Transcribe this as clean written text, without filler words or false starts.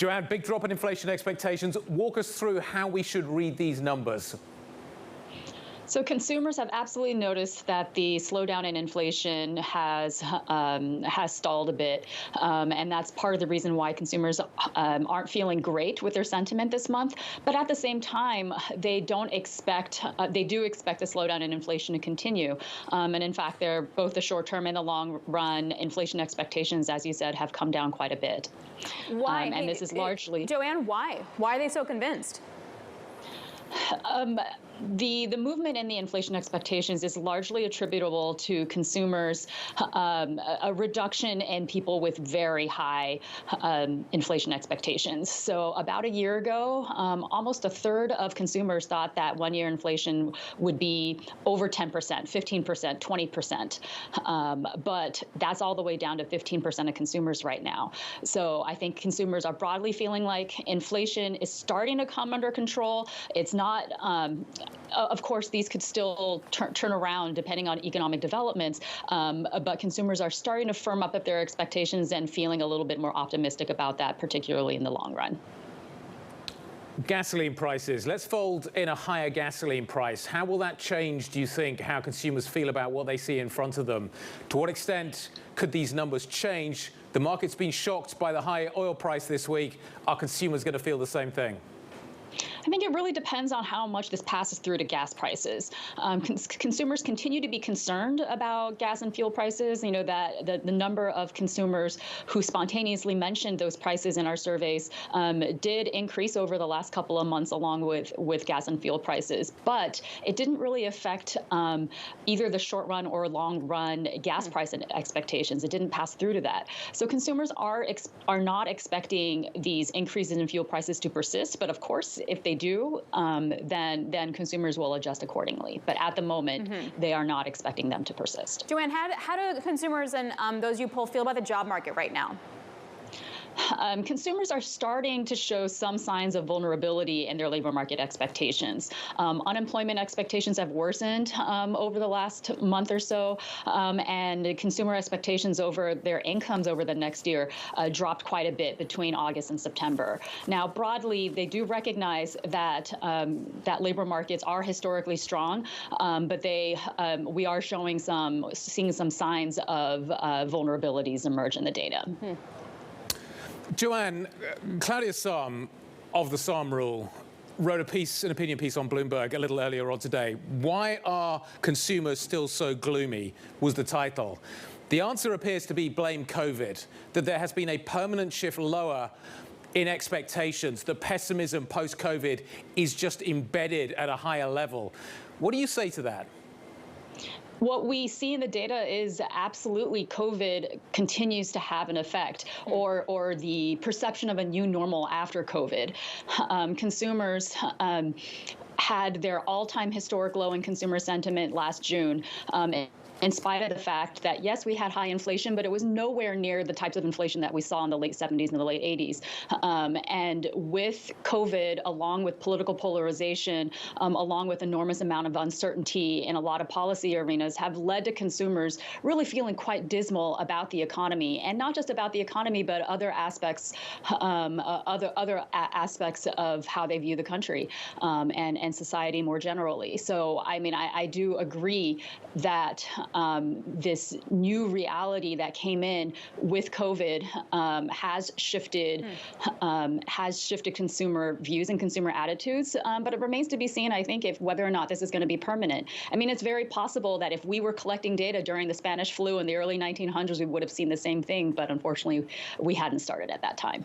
Joanne, big drop in inflation expectations. Walk us through how we should read these numbers. So consumers have absolutely noticed that the slowdown in inflation has stalled a bit, and that's part of the reason why consumers aren't feeling great with their sentiment this month. But at the same time, they do expect a slowdown in inflation to continue. And in fact, they're both the short-term and the long-run inflation expectations, as you said, have come down quite a bit. Why? And this is largely Joanne, why? Why are they so convinced? The movement in the inflation expectations is largely attributable to consumers, a reduction in people with very high inflation expectations. So about a year ago, almost a third of consumers thought that one-year inflation would be over 10%, 15%, 20%. But that's all the way down to 15% of consumers right now. So I think consumers are broadly feeling like inflation is starting to come under control. It's not of course, these could still turn around depending on economic developments, but consumers are starting to firm up their expectations and feeling a little bit more optimistic about that, particularly in the long run. Gasoline prices. Let's fold in a higher gasoline price. How will that change, do you think, how consumers feel about what they see in front of them? To what extent could these numbers change? The market's been shocked by the high oil price this week. Are consumers going to feel the same thing? I think it really depends on how much this passes through to gas prices. Consumers continue to be concerned about gas and fuel prices. You know, that the number of consumers who spontaneously mentioned those prices in our surveys did increase over the last couple of months along with gas and fuel prices. But it didn't really affect either the short run or long run gas price expectations. It didn't pass through to that. So consumers are not expecting these increases in fuel prices to persist. But of course, if they do, then consumers will adjust accordingly. But at the moment, they are not expecting them to persist. Joanne, how do consumers and those you poll feel about the job market right now? Consumers are starting to show some signs of vulnerability in their labor market expectations. Unemployment expectations have worsened over the last month or so, and consumer expectations over their incomes over the next year dropped quite a bit between August and September. Now, broadly, they do recognize that that labor markets are historically strong, but we are seeing some signs of vulnerabilities emerge in the data. Joanne, Claudia Sahm of the Sahm Rule wrote an opinion piece on Bloomberg a little earlier on today. Why are consumers still so gloomy, was the title. The answer appears to be blame COVID, that there has been a permanent shift lower in expectations, that pessimism post-COVID is just embedded at a higher level. What do you say to that? What we see in the data is absolutely COVID continues to have an effect, or the perception of a new normal after COVID. Consumers had their all-time historic low in consumer sentiment last June. In spite of the fact that, yes, we had high inflation, but it was nowhere near the types of inflation that we saw in the late 70s and the late 80s. And with COVID, along with political polarization, along with enormous amount of uncertainty in a lot of policy arenas, have led to consumers really feeling quite dismal about the economy, and not just about the economy, but other aspects, aspects of how they view the country and society more generally. So, I mean, I do agree that this new reality that came in with COVID has shifted consumer views and consumer attitudes. But it remains to be seen, I think, whether or not this is going to be permanent. I mean, it's very possible that if we were collecting data during the Spanish flu in the early 1900s, we would have seen the same thing. But unfortunately, we hadn't started at that time.